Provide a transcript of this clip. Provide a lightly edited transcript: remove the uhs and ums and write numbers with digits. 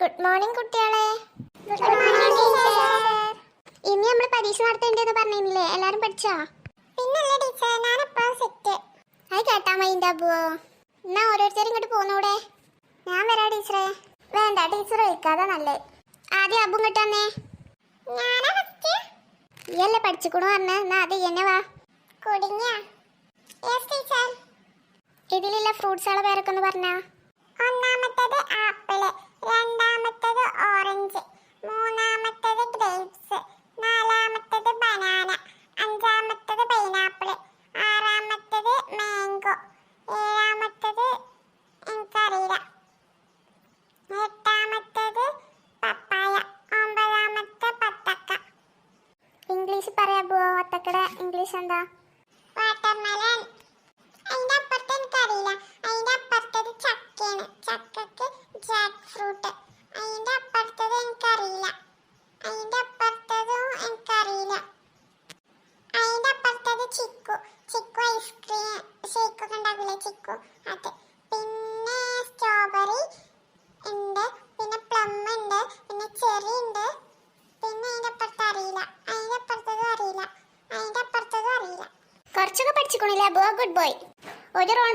Good morning കുട്ടികളെ. ഇനി നമ്മൾ പരീക്ഷ നടത്തേണ്ടതെന്ന് പറഞ്ഞില്ലേ? എല്ലാരും പഠിച്ചോ? പിന്നല്ലേ ടീച്ചർ, ഞാനിപ്പോ സെറ്റ്. അത് കേട്ടാ മൈൻ്റെ അബുവോ. എന്നാ ഓരോരുത്തരും ഇങ്ങോട്ട് പോന്നൂടെ? ഞാൻ വരാം ടീച്ചറെ. വേണ്ട, ടീച്ചർ വയ്ക്കാതെ നല്ലേ. ആദ്യം അബു ഇങ്ങോട്ട് വന്നേ. ഈയല്ലേ പഠിച്ചിക്കണു പറഞ്ഞ. എന്നാ അത് എന്നെ വാ. ഇതിലുള്ള ഫ്രൂട്ട്സുകളെ പേരൊക്കെ ഒന്ന് പറഞ്ഞാ. ഒന്നാമത്തേത് ആപ്പിള്, രണ്ടാമത്തേത് ഓറഞ്ച്, മൂന്നാമത്തേത് ഗ്രേപ്സ്, നാലാമത്തേത് ബനാന, അഞ്ചാമത്തേത് പൈനാപ്പിള്, ആറാമത്തേത് മാംഗോ, ഏഴാമത്തേത് എനിക്കറിയില്ല, എട്ടാമത്തേത് പപ്പായ, ഒമ്പതാമത്തെ പത്തക്ക. ഇംഗ്ലീഷ് പറയാ പോവോ? വത്തക്കയുടെ ഇംഗ്ലീഷ് എന്താ? വാട്ടർമെലൺ. അതിന്റെ അപ്പുറത്ത് എനിക്കറിയില്ല. അതിന്റെ അപ്പുറത്തത് ചക്കയാണ്. ചക്കക്ക് ജാക്ക് ഫ്രൂട്ട്. അതിന്റെ അപ്പുറത്തത് എനിക്കറിയില്ല. അതിന്റെ അപ്പുറത്തതും എനിക്കറിയില്ല. അതിന്റെ അപ്പുറത്തത് ചിക്കു. ചിക്കു ഐസ്ക്രീം ഷേക്ക് ഒക്കെ ഉണ്ടാക്കില്ലേ, ചിക്കു അത്. പിന്നെ സ്ട്രോബെറി ഉണ്ട്, പിന്നെ പ്ലം ഉണ്ട്, പിന്നെ ചെറി ഉണ്ട്. പിന്നെ അതിന്റെ അപ്പുറത്ത് അറിയില്ല. അതിന്റെ അപ്പുറത്തതും അറിയില്ല. അതിന്റെ അപ്പുറത്തതും അറിയില്ല. കുറച്ചൊക്കെ പഠിച്ചിക്കണില്ലേ? Good boy. ഒരു റൗണ്ട്